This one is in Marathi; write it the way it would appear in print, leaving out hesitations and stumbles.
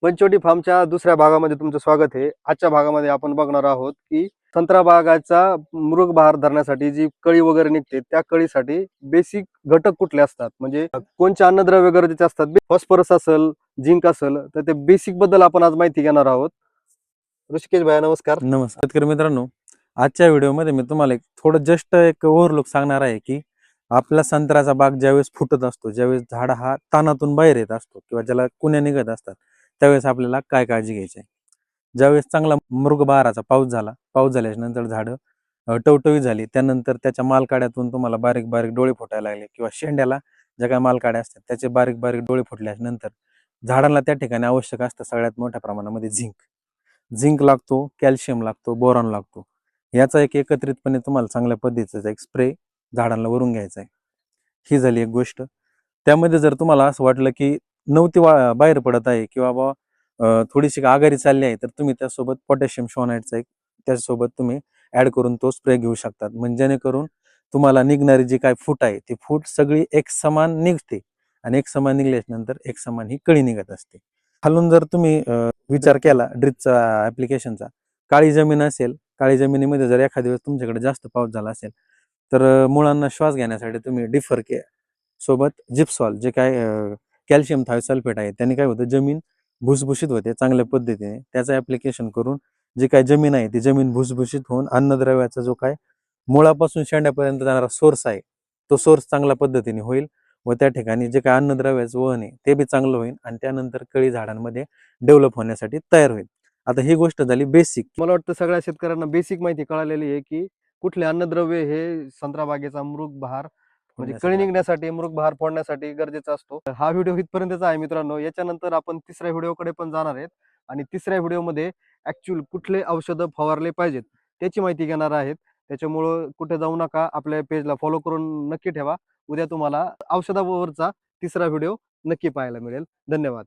पंचवटी फार्मच्या दुसऱ्या भागामध्ये तुमचं स्वागत आहे. आजच्या भागामध्ये आपण बघणार आहोत की संत्रा बागाचा मृग बहार धरण्यासाठी जी कळी वगैरे निघते त्या कळीसाठी बेसिक घटक कुठले असतात, म्हणजे कोणते अन्नद्रव्य गरजेचे असतात. फॉस्फरस असेल, झिंक असेल, तर ते बेसिक बद्दल आपण आज माहिती घेणार आहोत. ऋषिकेश भाई नमस्कार. नमस्कार शेतकरी मित्रांनो, आजच्या व्हिडिओमध्ये मी तुम्हाला थोडं जस्ट एक ओव्हरलुक सांगणार आहे की आपला संत्र्याचा बाग ज्यावेळेस फुटत असतो, ज्यावेळेस झाड हा तानातून बाहेर येत असतो किंवा ज्याला कुण्या निघत असतात, त्यावेळेस आपल्याला काय काळजी घ्यायची आहे. ज्यावेळेस चांगला मृगबहाराचा पाऊस झाला, पाऊस झाल्याच्या नंतर झाडं टवटवीत झाली, त्यानंतर त्याच्या मालकाड्यातून तुम्हाला बारीक बारीक डोळे फुटायला लागले किंवा शेंड्याला ज्या काही मालकाड्या असतात त्याचे बारीक बारीक डोळे फुटल्याच्या नंतर झाडांना त्या ठिकाणी आवश्यक असतं सगळ्यात मोठ्या प्रमाणामध्ये झिंक लागतो, कॅल्शियम लागतो, बोरॉन लागतो. याचा एक एकत्रितपणे तुम्हाला चांगल्या पद्धतीचा एक स्प्रे झाडांना वरून घ्यायचा आहे. ही झाली एक गोष्ट. त्यामध्ये जर तुम्हाला असं वाटलं की नवती बाहेर पडत आहे किंवा थोडीशी आघाडी चालली आहे, तर तुम्ही त्यासोबत पोटॅशियम शोनाइडचा एक त्याच्यासोबत तुम्ही ऍड करून तो स्प्रे घेऊ शकतात. म्हणजे जेणेकरून तुम्हाला निघणारी जी काय फूट आहे ती फूट सगळी एक समान निघते आणि एक समान निघल्याच्या नंतर एक समान ही कळी निघत असते. खालून जर तुम्ही विचार केला ड्रिपचा ऍप्लिकेशनचा, काळी जमीन असेल, काळी जमिनीमध्ये जर एखाद्या वेळेस तुमच्याकडे जास्त पाऊस झाला असेल, तर मुळांना श्वास घेण्यासाठी तुम्ही डिफरके सोबत जिप्सॉल जे काय कॅल्शियम थायोसल्फेट आहे, त्याने काय होतं, जमीन भुसभुशीत होते चांगल्या पद्धतीने. त्याचं ऍप्लिकेशन करून जी काय जमीन आहे ती जमीन भुसभुशीत होऊन अन्नद्रव्याचा जो काय मुळापासून शेंड्यापर्यंत जाणारा सोर्स आहे तो सोर्स चांगल्या पद्धतीने होईल व त्या ठिकाणी जे काय अन्नद्रव्याचं वहन आहे ते बी चांगलं होईल आणि त्यानंतर कळी झाडांमध्ये डेव्हलप होण्यासाठी तयार होईल. आता ही गोष्ट झाली बेसिक. मला वाटतं सगळ्या शेतकऱ्यांना बेसिक माहिती कळालेली आहे की कुठले अन्नद्रव्य हे संत्रा बागेचा मृग बहार म्हणजे कळी निघण्यासाठी, मृग बहार फोडण्यासाठी गरजेचा असतो. हा व्हिडिओ इथपर्यंतचा आहे मित्रांनो. याच्यानंतर आपण तिसऱ्या व्हिडिओकडे पण जाणार आहेत आणि तिसऱ्या व्हिडिओमध्ये ऍक्च्युअल कुठले औषधं फवारले पाहिजेत त्याची माहिती घेणार आहेत. त्याच्यामुळं कुठे जाऊ नका, आपल्या पेजला फॉलो करून नक्की ठेवा. उद्या तुम्हाला औषधावरचा तिसरा व्हिडिओ नक्की पाहायला मिळेल. धन्यवाद.